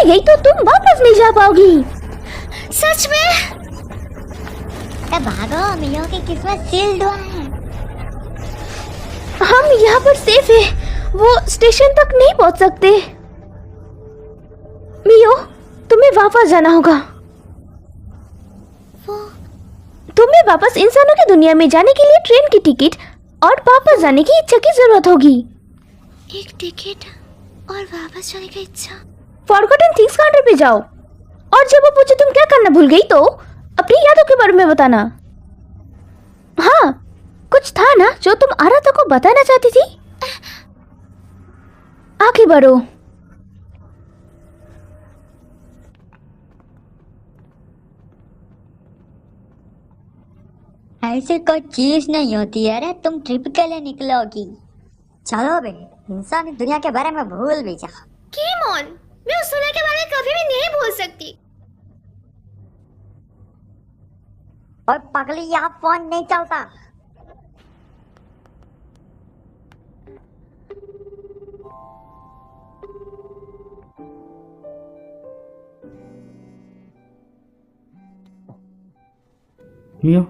गई तो तुम वापस नहीं जा पाओगी। सच में? भागो, मियो की किस्मत सील्ड हुआ है। हम यहाँ पर सेफ है, वो स्टेशन तक नहीं पहुँच सकते। मियो, तुम्हें वापस जाना होगा। तुम्हें वापस इंसानों की दुनिया में जाने के लिए ट्रेन की टिकट और वापस जाने की इच्छा की जरूरत होगी। एक टिकट और वापस जाने की इच्छा। फॉरगॉटन थिंग्स काउंटर पे जाओ और जब वो पूछे तुम क्या करना भूल गई तो अपनी यादों के बारे में बताना। हाँ, कुछ था ना जो तुम आराधा को बताना चाहती थी। आगे बढ़ो। ऐसी कोई चीज नहीं होती है रे, तुम ट्रिप के लिए निकलोगी। चलो बे, इंसानी दुनिया के बारे में भूल भी जाओ। केमोन, मैं उस दुनिया के बारे में कभी भी नहीं भूल सकती। और पगली, यहाँ फोन नहीं चलता। मियो,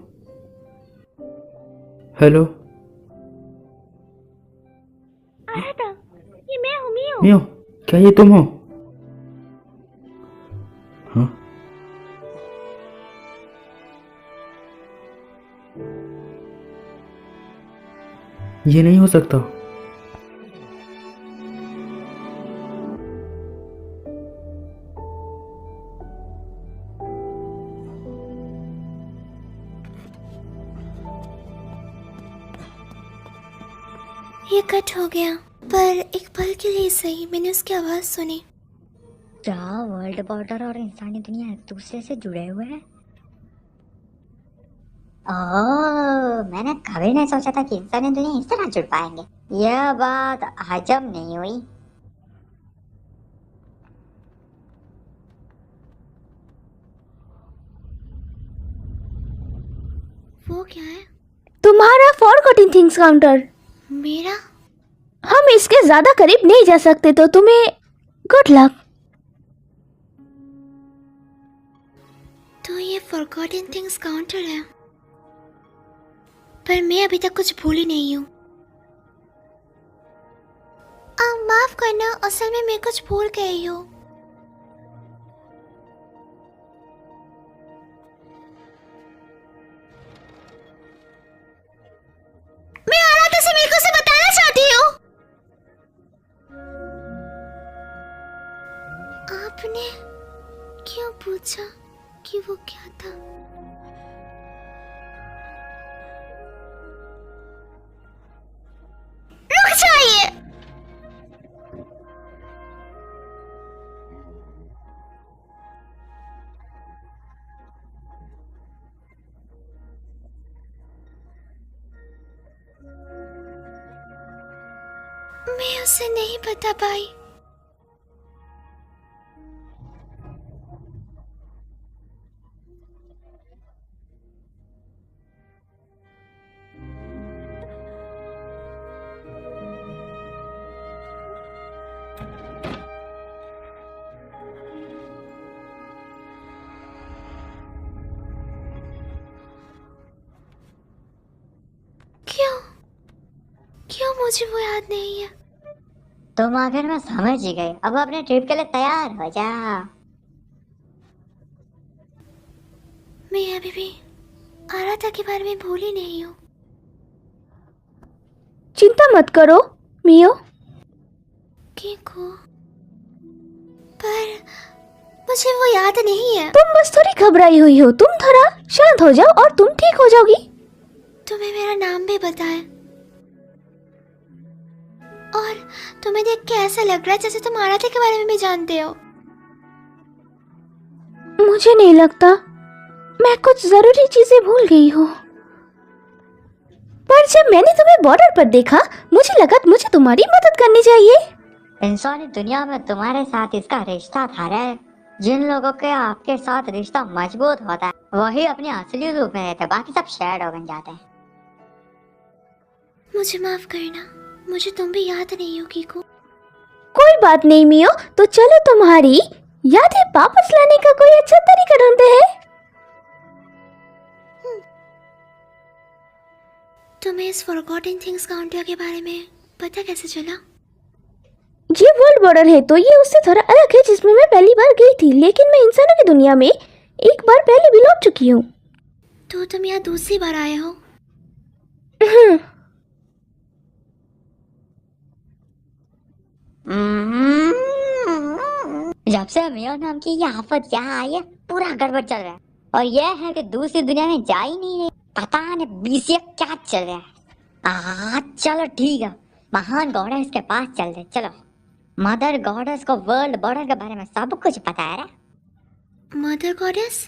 हेलो। आराधा, ये मैं हूँ मियो। मियो, क्या ये तुम हो? हाँ, ये नहीं हो सकता। ये कट हो गया, पर एक पल के लिए सही मैंने उसकी आवाज सुनी। क्या वर्ल्ड बॉर्डर और इंसानी दुनिया एक दूसरे से जुड़े हुए हैं? ओह, मैंने कभी नहीं सोचा था कि इंसानी दुनिया इस तरह जुड़ पाएंगे। यह बात हजम नहीं हुई। वो क्या है? तुम्हारा फॉरगॉटन थिंग्स काउंटर। मेरा? हम इसके ज्यादा करीब नहीं जा सकते तो तुम्हें गुड लक। तो ये फॉरगॉटन थिंग्स काउंटर है, पर मैं अभी तक कुछ भूली नहीं हूँ। माफ करना, असल में मैं कुछ भूल गई हूँ। मैं आराधा से मिलकर उसे बताना चाहती हूँ। आपने क्यों पूछा कि वो क्या था? रुक जाइए। मैं उसे नहीं बता पाई। क्यों मुझे वो याद नहीं है? तुम आखिर में समझ ही गए। अब अपने ट्रिप के लिए तैयार हो जा। मैं अभी भी आराधा के बारे में भूली नहीं हूँ। चिंता मत करो मियो। किको, पर मुझे वो याद नहीं है। तुम बस थोड़ी घबराई हुई हो, तुम थोड़ा शांत हो जाओ और तुम ठीक हो जाओगी। तुम्हें मेरा नाम भी बताया और तुम्हें देख के ऐसा लग रहा है जैसे तुम आराधा के बारे में भी जानते हो। मुझे नहीं लगता, मैं कुछ जरूरी चीजें भूल गई हूँ। पर जब मैंने तुम्हें बॉर्डर पर देखा मुझे लगा मुझे तुम्हारी मदद करनी चाहिए। इंसानी दुनिया में तुम्हारे साथ इसका रिश्ता था रे। जिन लोगों के आपके साथ रिश्ता मजबूत होता है वही अपने असली रूप में रहते, बाकी सब शैडो बन जाते हैं। मुझे माफ करना, मुझे तुम भी याद नहीं हो किको। कोई बात नहीं मियो, तो चलो तुम्हारी यादें वापस लाने का कोई अच्छा तरीका ढूंढते हैं। तुम्हें इस फॉरगॉटन थिंग्स काउंटर के बारे में पता कैसे चला? ये वर्ल्ड बॉर्डर है तो ये उससे थोड़ा अलग है जिसमें मैं पहली बार गई थी, लेकिन मैं इंसानों की दुनिया में एक बार पहले भी लौट चुकी हूँ। तो तुम यहाँ दूसरी बार आए हो? जब से मियो नाम की ये आफत यहाँ आई है पूरा गड़बड़ चल रहा है। और यह है कि दूसरी दुनिया में जा ही नहीं रही। पता नहीं बीसीए क्या चल रहा है। चलो ठीक है, महान गॉडेस के पास चल रहे। चलो, मदर गॉडेस को वर्ल्ड बॉर्डर के बारे में सब कुछ पता है। Mother goddess?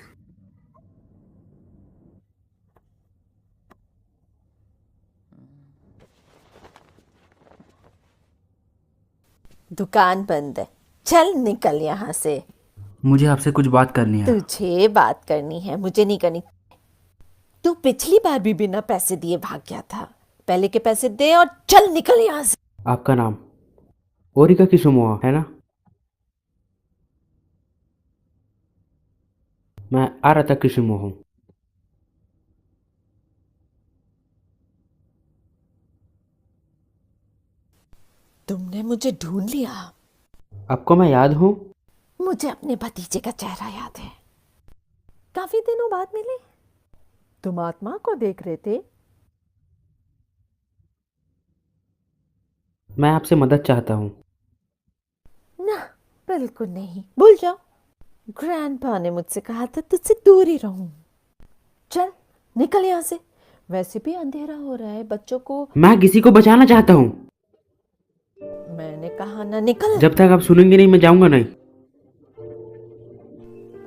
दुकान बंद है, चल निकल यहाँ से। मुझे आपसे कुछ बात करनी है। तुझे बात करनी है, मुझे नहीं करनी। तू पिछली बार भी बिना पैसे दिए भाग गया था। पहले के पैसे दे और चल निकल यहाँ से। आपका नाम ओरिका किसुमोआ है ना? मैं आराता किसुमो हूँ। तुमने मुझे ढूंढ लिया। आपको मैं याद हूँ? मुझे अपने भतीजे का चेहरा याद है। काफी दिनों बाद मिले। तुम आत्मा को देख रहे थे। मैं आपसे मदद चाहता हूँ। ना, बिल्कुल नहीं, भूल जाओ। ग्रैंडपा ने मुझसे कहा था तुझसे दूर ही रहूं। चल निकल यहाँ से। वैसे भी अंधेरा हो रहा है, बच्चों को। मैं किसी को बचाना चाहता हूँ। मैंने कहा ना निकल। जब तक आप सुनेंगे नहीं मैं जाऊंगा नहीं।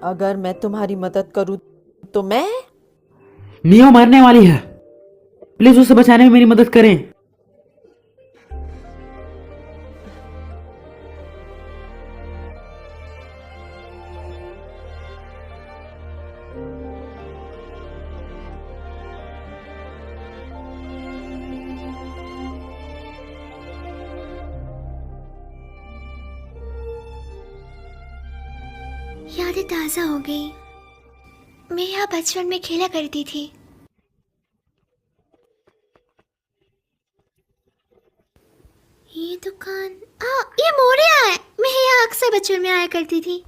अगर मैं तुम्हारी मदद करूं तो मैं। मियो मरने वाली है, प्लीज उसे बचाने में मेरी मदद करें। यादें ताज़ा हो गई। मैं यहाँ बचपन में खेला करती थी। ये दुकान, ये मोरिया है। मैं यहाँ अक्सर बचपन में आया करती थी।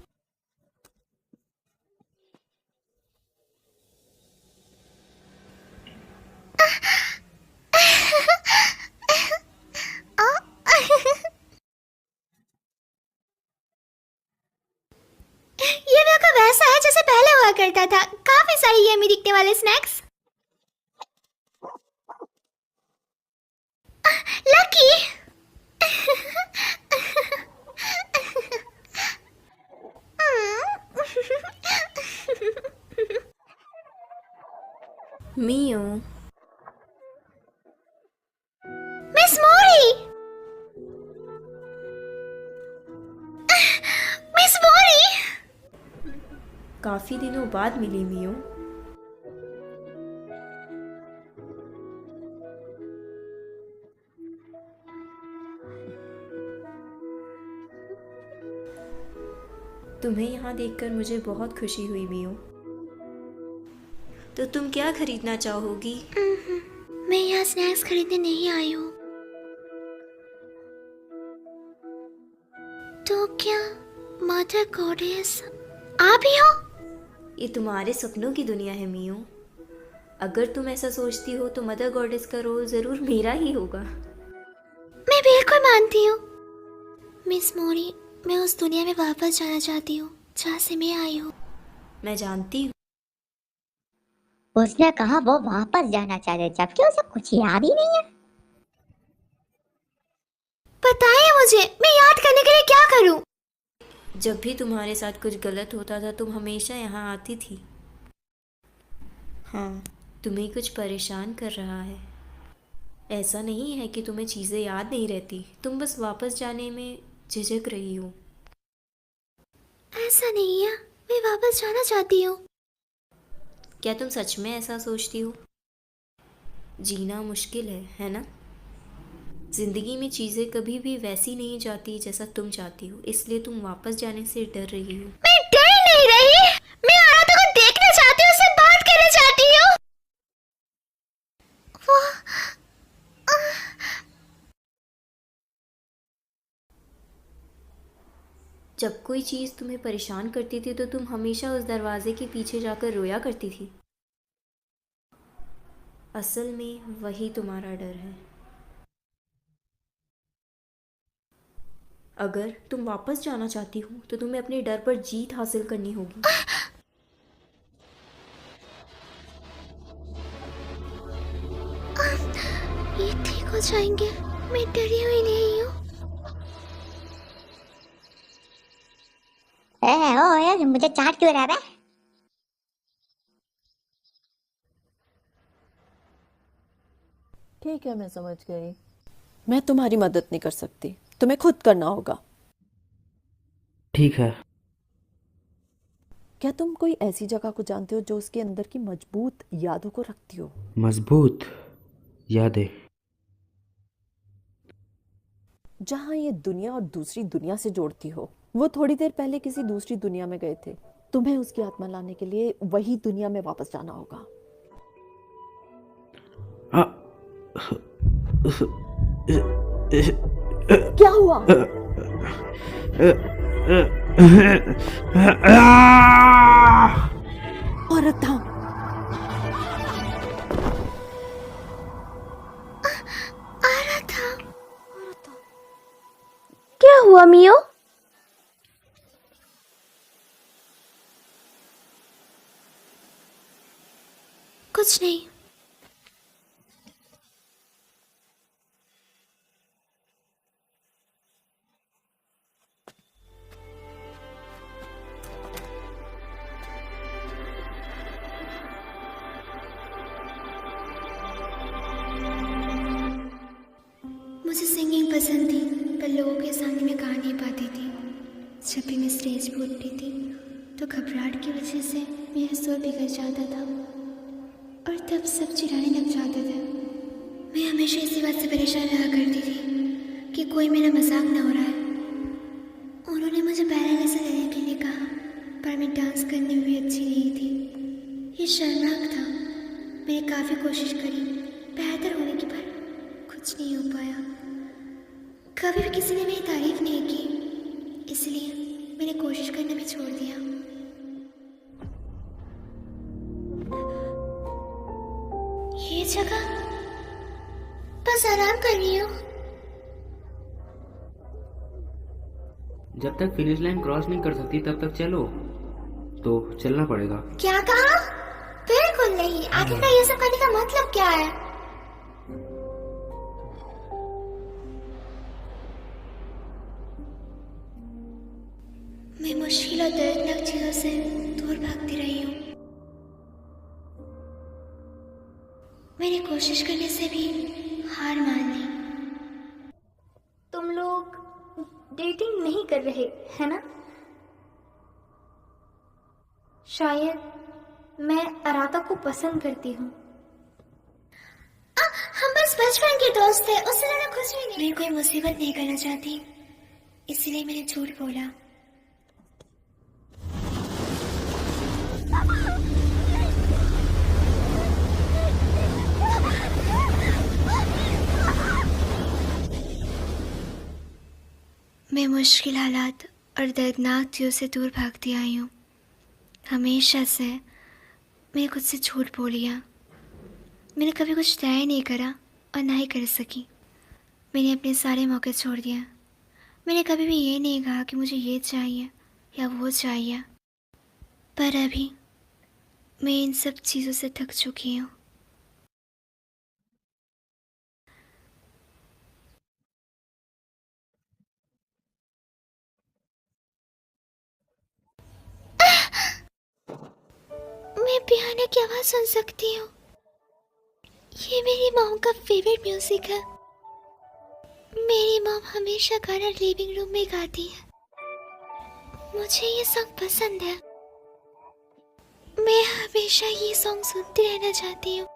ये बिल्कुल वैसा है जैसे पहले हुआ करता था। काफी सारे यम्मी दिखने वाले स्नैक्स। लकी। मियो, मिस मोरी। मिस मोरी। काफी दिनों बाद मिली मियो। तुम्हें यहाँ देखकर मुझे बहुत खुशी हुई मियो। तो तुम क्या खरीदना चाहोगी? मैं यहाँ स्नैक्स खरीदने नहीं आई हूँ। तो क्या मदर गॉडेस आप ही हो? ये तुम्हारे सपनों की दुनिया है मियो। अगर तुम ऐसा सोचती हो तो मदर गॉडेस का रोल जरूर मेरा ही होगा। मैं बिल्कुल मानती हूँ। मिस मोरी, मैं उस दुनिया में वापस जाना चाहती हूँ जहाँ से मैं आई हूँ। मैं जानती हूँ। उसने कहा वो वापस जाना चाहते जबकि उसे कुछ याद ही नहीं है। बताइए मुझे, मैं याद करने के लिए क्या करूँ? जब भी तुम्हारे साथ कुछ गलत होता था तुम हमेशा यहाँ आती थी। हाँ, तुम्हें कुछ परेशान कर रहा है। ऐसा नहीं है कि तुम्हें चीज़ें याद नहीं रहती, तुम बस वापस जाने में झिझक रही हो। ऐसा नहीं है, मैं वापस जाना चाहती हूँ। क्या तुम सच में ऐसा सोचती हो? जीना मुश्किल है ना? जिंदगी में चीज़ें कभी भी वैसी नहीं जाती जैसा तुम चाहती हो, इसलिए तुम वापस जाने से डर रही हो। मैं डर नहीं रही, मैं आराधना को देखना चाहती हूँ, उससे बात करना चाहती हूँ। वो जब कोई चीज़ तुम्हें परेशान करती थी तो तुम हमेशा उस दरवाजे के पीछे जाकर रोया करती थी। असल में वही तुम्हारा डर है। अगर तुम वापस जाना चाहती हो तो तुम्हें अपने डर पर जीत हासिल करनी होगी। ये ठीक हो जाएंगे, मैं डरी हुई नहीं हूँ। ओ यार, मुझे चाट क्यों रहा है? ठीक है, मैं समझ गई। मैं तुम्हारी मदद नहीं कर सकती, तुम्हें खुद करना होगा। ठीक है। क्या तुम कोई ऐसी जगह को जानते हो जो उसके अंदर की मजबूत यादों को रखती हो? मजबूत यादें। जहाँ ये दुनिया और दूसरी दुनिया से जोड़ती हो। वो थोड़ी देर पहले किसी दूसरी दुनिया में गए थे, तुम्हें उसकी आत्मा लाने के लिए वही दुनिया में वापस जाना होगा। आ, क्या हुआ? औरत था। क्या हुआ मियो? कुछ नहीं। मुझे सिंगिंग पसंद थी, पर लोगों के सामने मैं गा नहीं पाती थी। जब भी मैं स्टेज पर उठती थी तो घबराहट की वजह से मेरा सुर बिगड़ जाता था और तब सब चिढ़ाने लग जाते थे। मैं हमेशा इसी बात से परेशान रहा करती थी कि कोई मेरा मजाक ना हो रहा है। उन्होंने मुझे बैले लेसन लेने के लिए कहा, पर मैं डांस करने में भी अच्छी नहीं थी। ये शर्मनाक था। मैंने काफ़ी कोशिश करी बेहतर होने की, पर कुछ नहीं हो पाया। कभी भी किसी ने मेरी तारीफ नहीं की, इसलिए मैंने कोशिश करना भी छोड़ दिया। ये जगह, बस आराम कर रही हूँ। जब तक फिनिश लाइन क्रॉस नहीं कर सकती तब तक चलो, तो चलना पड़ेगा। क्या कहा? बिल्कुल नहीं। आखिरकार ये सब करने का मतलब क्या है? मैं मुश्किल और दर्दनाक चीजों से दूर भागती रही हूँ। मैंने कोशिश करने से भी हार मान ली। तुम लोग डेटिंग नहीं कर रहे है ना? शायद मैं अराधा को पसंद करती हूँ। हम बस बचपन के दोस्त थे, उससे ज्यादा कुछ भी नहीं। मैं कोई मुसीबत नहीं करना चाहती, इसलिए मैंने झूठ बोला। मैं मुश्किल हालात और दर्दनाक चीज़ों से दूर भागती आई हूँ। हमेशा से मैंने खुद से झूठ बोल लिया। मैंने कभी कुछ तय नहीं करा और ना ही कर सकी। मैंने अपने सारे मौके छोड़ दिया। मैंने कभी भी ये नहीं कहा कि मुझे ये चाहिए या वो चाहिए। पर अभी मैं इन सब चीज़ों से थक चुकी हूँ। मैं पियानो की आवाज़ सुन सकती हूँ। ये मेरी मॉम का फेवरेट म्यूजिक है। मेरी मॉम हमेशा गाना लिविंग रूम में गाती है। मुझे ये सॉन्ग पसंद है। मैं हमेशा ये सॉन्ग सुनती रहना चाहती हूँ।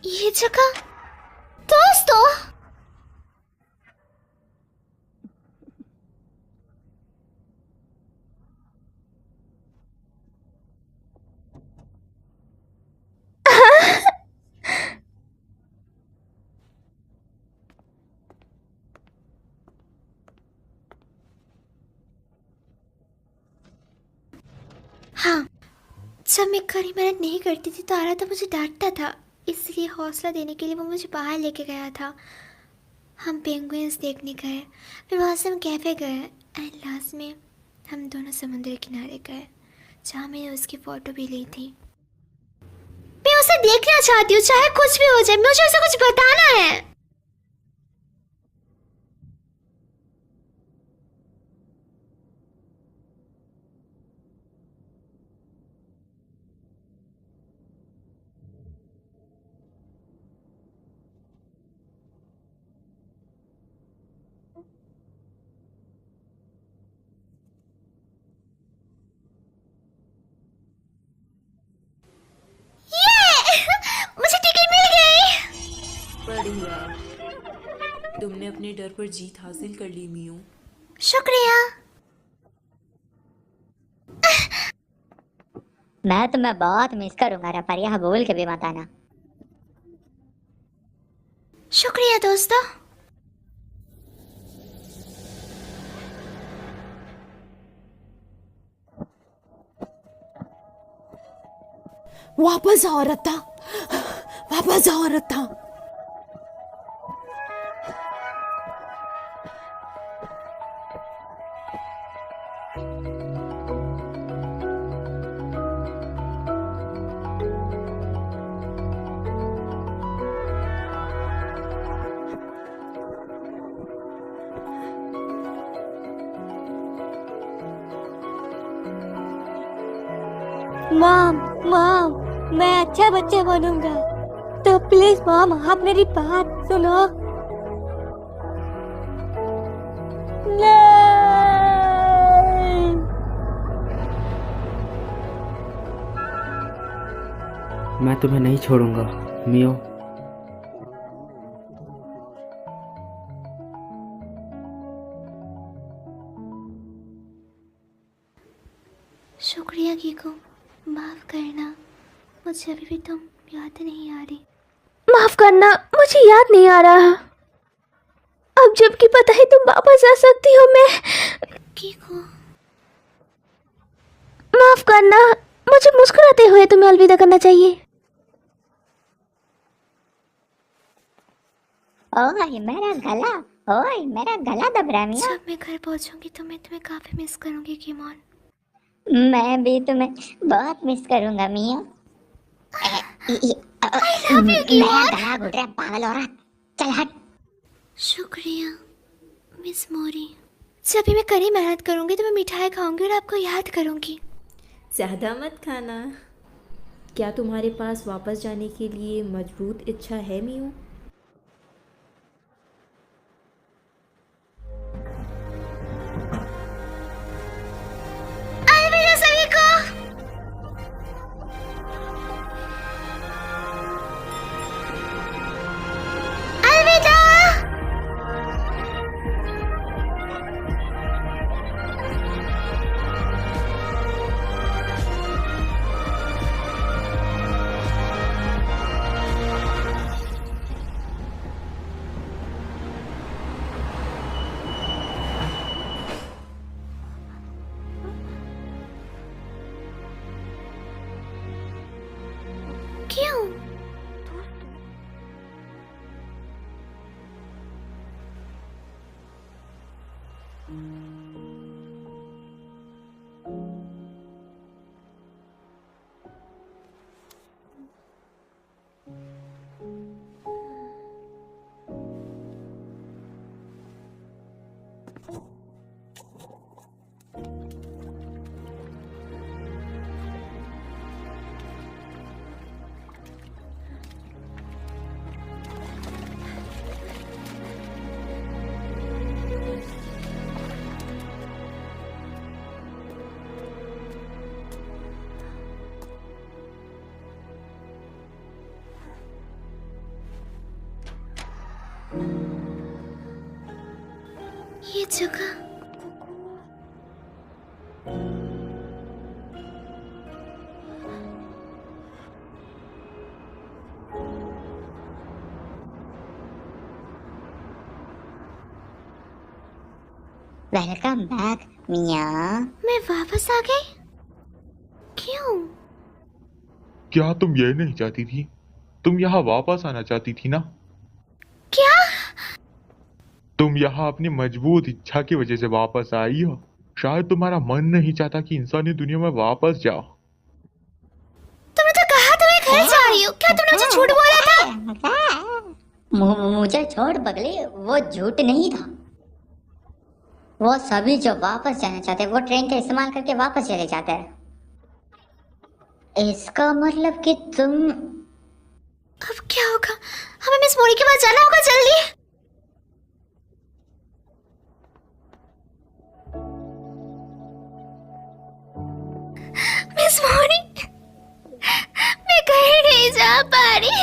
ये जगह दोस्तों। हाँ, जब मैं कड़ी मेहनत नहीं करती थी तो आरा तो मुझे डांटता था, इसलिए हौसला देने के लिए वो मुझे बाहर लेके गया था। हम पेंगुइन्स देखने गए, फिर वहाँ से हम कैफ़े गए एंड लास्ट में हम दोनों समुद्र किनारे गए जहाँ मैंने उसकी फ़ोटो भी ली थी। मैं उसे देखना चाहती हूँ, चाहे कुछ भी हो जाए, मुझे उसे कुछ बताना है। मुझे टिकट मिल गई। बढ़िया, तुमने अपने डर पर जीत हासिल कर ली मियो। शुक्रिया। मैं तुम्हें बहुत मिस करूंगा रफरिया, बोल के भी मत आना। शुक्रिया दोस्तों। वापस आओ रत्ता, वापस आओ रत्ता। मॉम मॉम, मैं अच्छा बच्चा बनूंगा, तो प्लीज मॉम आप मेरी बात सुनो। नहीं। मैं तुम्हें नहीं छोड़ूंगा मियो। शुक्रिया कीको, माफ करना, मुझे अभी भी तुम याद नहीं आ रही। माफ करना, मुझे याद नहीं आ रहा। अब जबकि पता है तुम वापस आ सकती हो, मैं कीको, माफ करना, मुझे मुस्कुराते हुए तुम्हें अलविदा करना चाहिए। ओए मेरा गला, ओए मेरा गला दब रहा है मिया। जब मैं घर पहुंचूंगी तो मैं तुम्हें काफी मिस करूंगी कीमोन। मैं भी तुम्हें बहुत मिस करूंगा मिया। मेरा गला घुट रहा है, पागल औरत, चल हट। शुक्रिया मिस मोरी। जब भी मैं कड़ी मेहनत करूंगी तो मैं मिठाई खाऊंगी और आपको याद करूंगी। ज़्यादा मत खाना। क्या तुम्हारे पास वापस जाने के लिए मजबूत इच्छा है मियो? अलविदा सभी को। अलविदा। क्यों? ये जगह वेलकम बैक मियाँ। मैं वापस आ गई। क्यों? क्या तुम ये नहीं चाहती थी? तुम यहाँ वापस आना चाहती थी ना? क्या? तुम यहाँ अपनी मजबूत इच्छा की वजह से वापस आई हो। शायद तुम्हारा मन नहीं चाहता कि इंसानी दुनिया में वापस जाओ। तुमने तो कहा था मैं घर जा रही हूँ। क्या तुमने मुझे झूठ बोला था? मुझे छोड़ पगली, वो झूठ नहीं था। वो सभी जो वापस जाना चाहते हैं वो ट्रेन का इस्तेमाल करके वापस चले जाते हैं। इसका मतलब कि तुम अब क्या होगा? हमें मिस मोरी के पास जाना होगा जल्दी। मिस मोरी, मैं कहीं नहीं जा पा रही।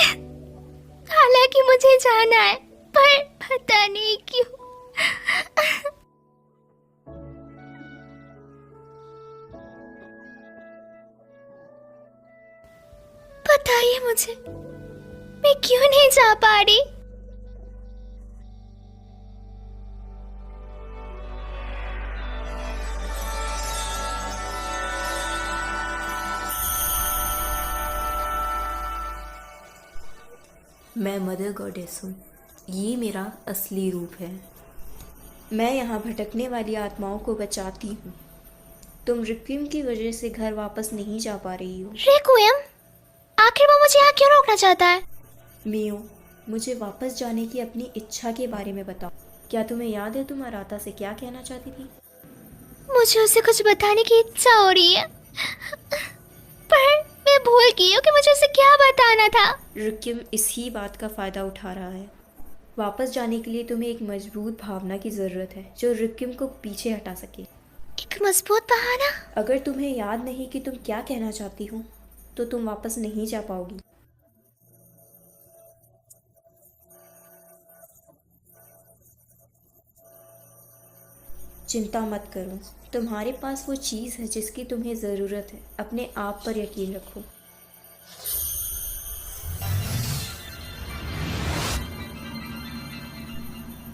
हालांकि मुझे जाना है, पर पता नहीं क्यों। बताइए मुझे, मैं क्यों नहीं जा पा रही? मैं मदर गॉडेस हूँ। ये मेरा असली रूप है। मैं यहाँ भटकने वाली आत्माओं को बचाती हूँ। तुम रिक्विम की वजह से घर वापस नहीं जा पा रही हो। रिक्विम? आखिर वो मुझे यहाँ क्यों रोकना चाहता है? मियो, मुझे वापस जाने की अपनी इच्छा के बारे में बताओ। क्या तुम्हें याद है तुम अराता से क्या कहना चाहती थी? मुझे उसे कुछ बताने की इच्छा हो रही है, पर मैं भूल गई हूँ कि मुझे उसे क्या बताना था। रिक्विम इसी बात का फ़ायदा उठा रहा है। वापस जाने के लिए तुम्हें एक मजबूत भावना की ज़रूरत है जो रिक्विम को पीछे हटा सके। एक मजबूत बहाना? अगर तुम्हें याद नहीं कि तुम क्या कहना चाहती हो तो तुम वापस नहीं जा पाओगी। चिंता मत करो, तुम्हारे पास वो चीज़ है जिसकी तुम्हें ज़रूरत है। अपने आप पर यकीन रखो।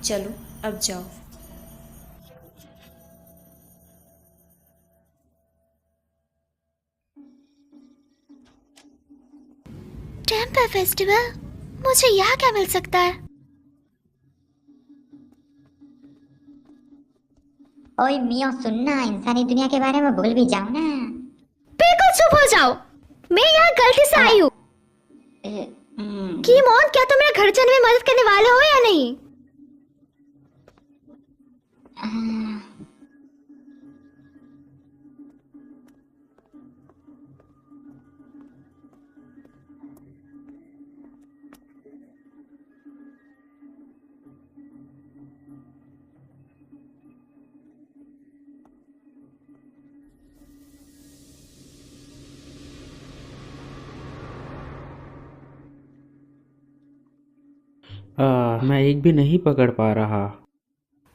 चलो अब जाओ। Temple festival? मुझे यहाँ क्या मिल सकता है? ओए मियाँ सुनना, इंसानी दुनिया के बारे में भूल भी जाओ ना। बिल्कुल चुप हो जाओ। मैं यहाँ गलती से आई हूँ। कीमोन, क्या तुम मेरे घर जाने में मदद करने वाले हो या नहीं? मैं एक भी नहीं पकड़ पा रहा।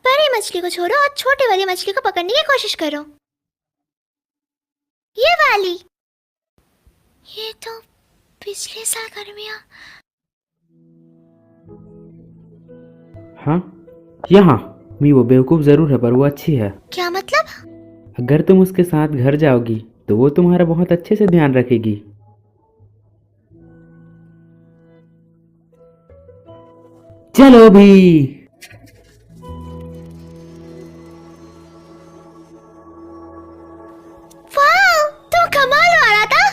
बड़ी मछली को छोड़ो और छोटी वाली मछली को पकड़ने की कोशिश करो। ये वाली। ये तो पिछले साल गर्मियाँ। हाँ, यहाँ मी वो बेवकूफ़ ज़रूर है पर वो अच्छी है। क्या मतलब? अगर तुम उसके साथ घर जाओगी तो वो तुम्हारा बहुत अच्छे से ध्यान रखेगी। चलो भी। वाह, तुम कमाल वाला था।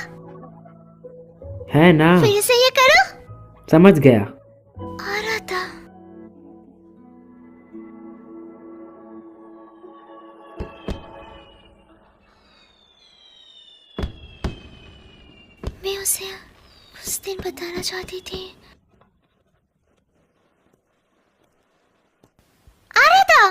है ना? फिर से ये करो। समझ गया। आ रहा था। मैं उसे उस दिन बताना चाहती थी। आ रहा था।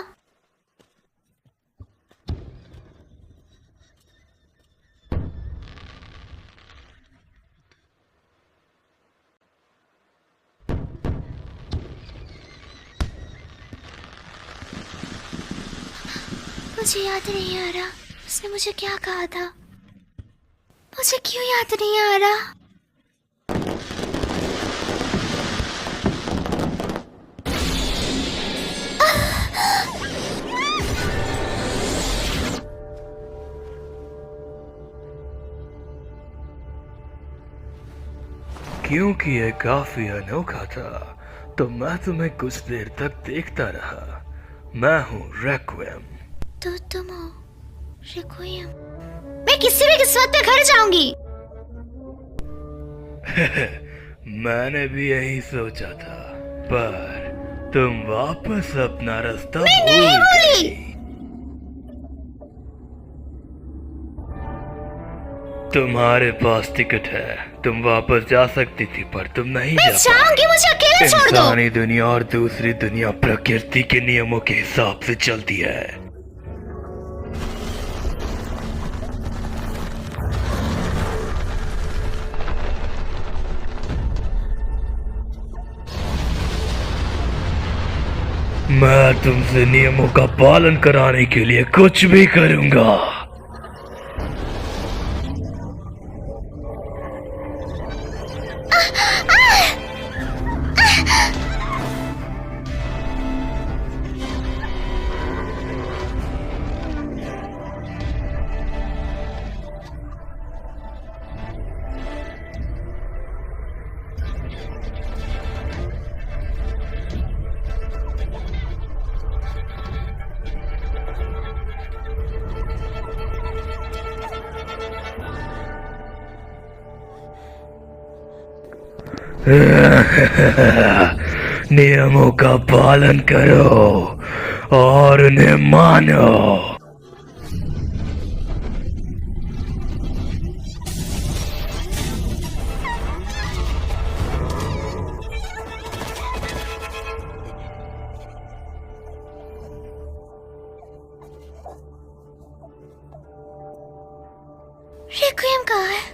मुझे याद नहीं आ रहा उसने मुझे क्या कहा था। मुझे क्यों याद नहीं आ रहा? क्योंकि ये काफी अनोखा था तो मैं तुम्हें कुछ देर तक देखता रहा। मैं हूँ रेक्विएम। तो तुम हो रेक्विएम। मैं किसी भी किस्मत में घर जाऊंगी। मैंने भी यही सोचा था, पर तुम वापस अपना रास्ता भूल गई। तुम्हारे पास टिकट है, तुम वापस जा सकती थी पर तुम नहीं जा पाई। जाऊंगी, मुझे अकेले छोड़ दो। इंसानी दुनिया और दूसरी दुनिया प्रकृति के नियमों के हिसाब से चलती है। मैं तुमसे नियमों का पालन कराने के लिए कुछ भी करूंगा। नियमों का पालन करो और उन्हें मानो। रेक्विएम कहाँ है?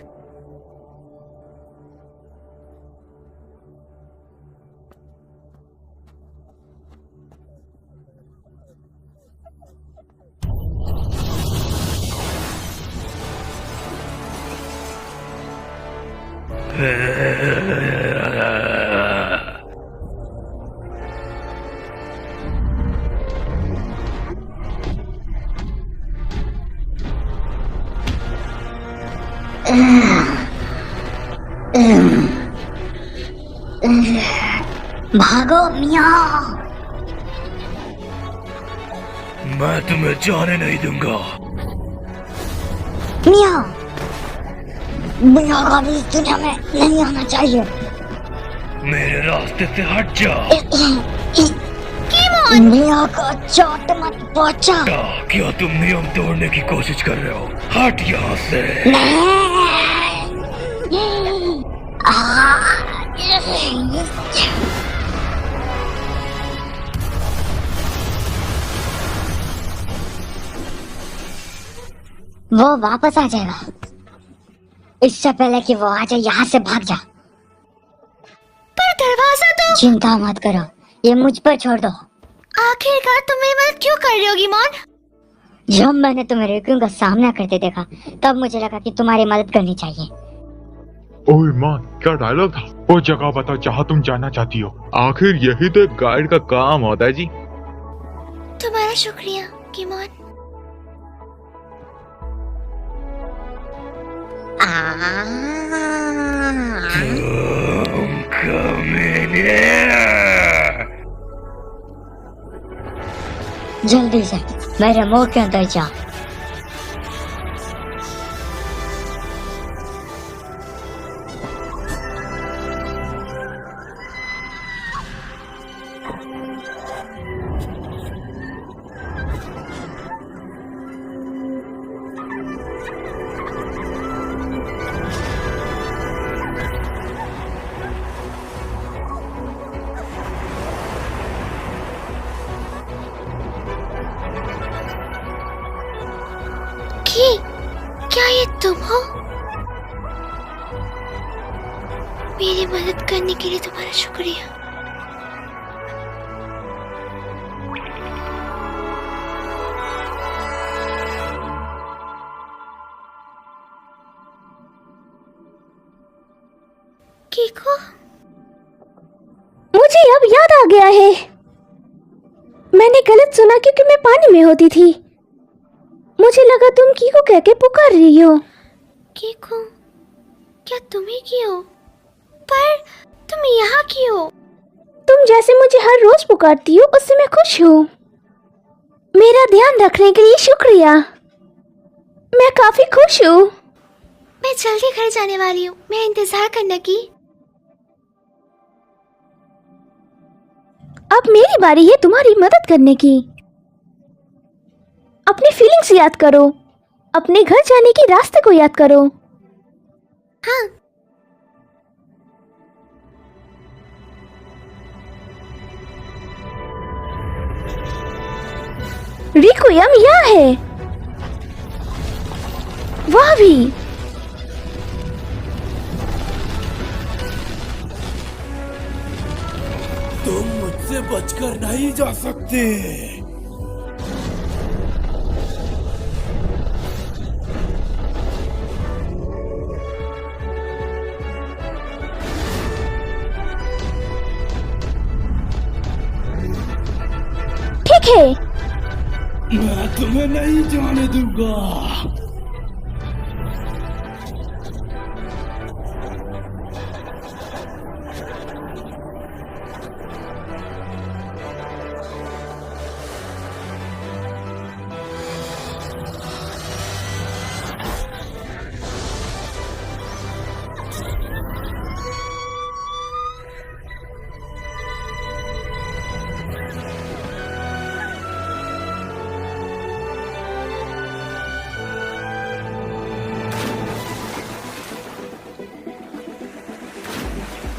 भागो मियाँ। मैं तुम्हें जाने नहीं दूंगा। मियाँ, मियाँ कभी इस दुनिया में नहीं आना चाहिए। मेरे रास्ते से हट जा। मियाँ को चोट मत पहुँचा। क्या तुम नियम तोड़ने की कोशिश कर रहे हो? हट यहाँ से। वो वापस आ जाएगा। इससे पहले कि वो आ जाए, यहाँ से भाग जा। पर दरवाजा तो। चिंता मत करो, ये मुझ पर छोड़ दो। आखिरकार तुम मेरी मदद क्यों कर रही हो गिमोन? जब मैंने तुम्हें रेक्विएम का सामना करते देखा तब मुझे लगा कि तुम्हारी मदद करनी चाहिए। ओए मां, क्या डायलॉग था? वो जगह बताओ जहाँ तुम जाना चाहती हो। आखिर यही तो एक गाइड का काम होता है जी। तुम्हारा शुक्रिया गिमोन। जल्दी से मेरे मुंह के अंदर जा। क्या ये तुम हो? मेरी मदद करने के लिए तुम्हारा शुक्रिया। कीको, मुझे अब याद आ गया है, मैंने गलत सुना क्योंकि मैं पानी में होती थी। मुझे लगा तुम कीको कह के पुकार रही हो। कीको, क्या तुम ही की हो? पर तुम यहाँ की हो? तुम जैसे मुझे हर रोज पुकारती हो उससे मैं खुश हूँ। मेरा ध्यान रखने के लिए शुक्रिया, मैं काफी खुश हूँ। मैं जल्दी घर जाने वाली हूँ, मैं इंतजार करने की। अब मेरी बारी है तुम्हारी मदद करने की। अपनी फीलिंग्स याद करो, अपने घर जाने के रास्ते को याद करो। हाँ, रिक्वियम यहाँ है, वह भी। तुम मुझसे बचकर नहीं जा सकते। ठीक है, मैं तुम्हें नहीं जाने दूंगा।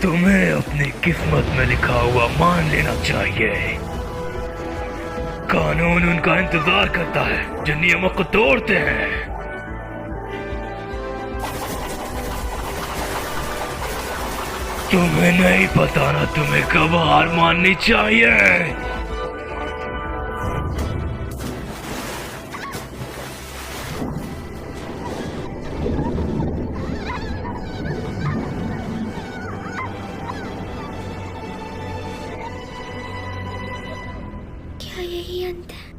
तुम्हें अपनी किस्मत में लिखा हुआ मान लेना चाहिए। कानून उनका इंतजार करता है जो नियमों को तोड़ते हैं। तुम्हें नहीं पता ना तुम्हें कब हार माननी चाहिए। क्या यही अंत है?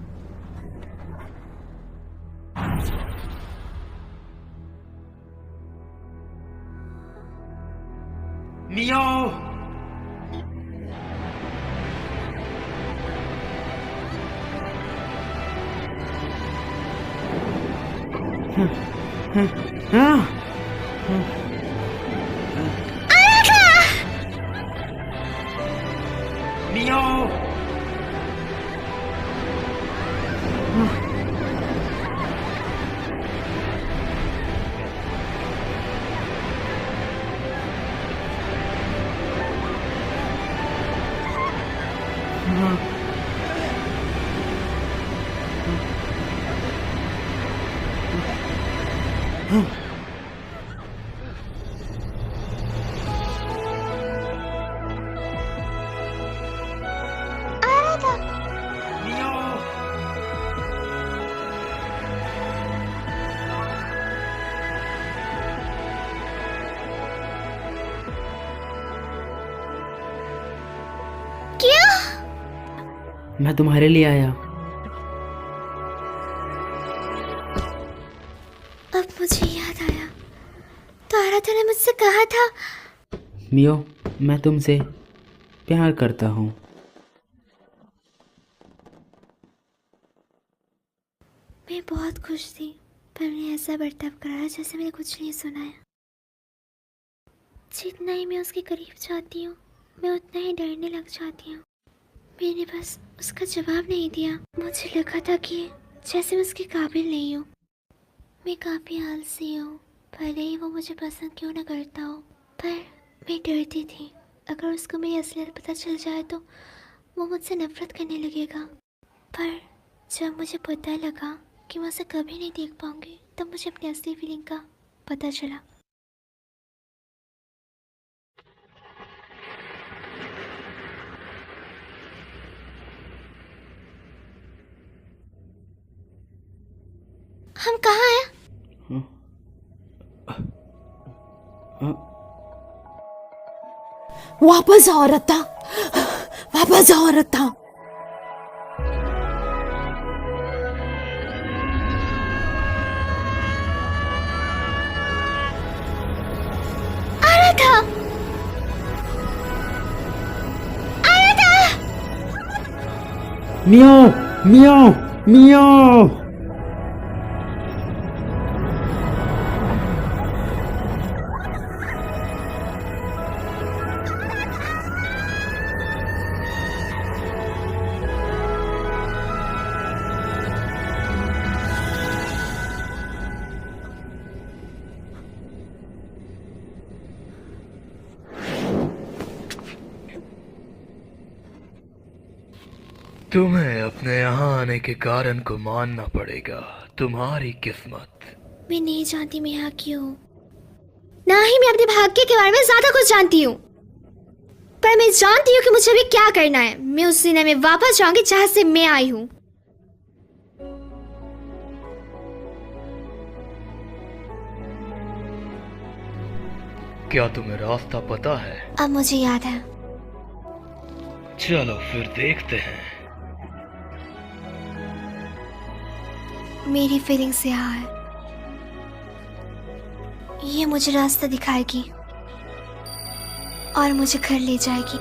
मियो, मियो, मियो, क्या? मैं तुम्हारे लिए आया। अब मुझे याद आया, तो आराधना ने मुझसे कहा था। मियो, मैं तुमसे प्यार करता हूँ। मैं बहुत खुश थी, पर मैंने ऐसा बर्ताव करा जैसे मैंने कुछ नहीं सुना है। जितना ही मैं उसके करीब जाती हूँ, मैं उतना ही डरने लग जाती हूँ। मैंने बस उसका जवाब नहीं दिया। मुझे लगा था कि जैसे मैं उसके काबिल नहीं हूँ। मैं काफ़ी आलसी हूँ, भले ही वो मुझे पसंद क्यों ना करता हो, पर मैं डरती थी अगर उसको मेरी असलियत पता चल जाए तो वो मुझसे नफरत करने लगेगा। पर जब मुझे पता लगा कि मैं उसे कभी नहीं देख पाऊंगी, तब मुझे अपनी असली फीलिंग का पता चला। हम कहाँ हैं? वापस आओ रत्ता, वापस आओ रत्ता। मियाओ मियाओ मियाओ। तुम्हें अपने यहाँ आने के कारण को मानना पड़ेगा। तुम्हारी किस्मत। मैं नहीं जानती मैं यहाँ क्यों, ना ही मैं अपने भाग्य के बारे में ज्यादा कुछ जानती हूँ, पर मैं जानती हूँ कि मुझे अभी क्या करना है। मैं उस दुनिया में वापस जाऊंगी जहाँ से मैं आई हूँ। क्या तुम्हें रास्ता पता है? अब मुझे याद है। चलो फिर देखते हैं। मेरी फीलिंग्स यहाँ है, ये मुझे रास्ता दिखाएगी और मुझे घर ले जाएगी।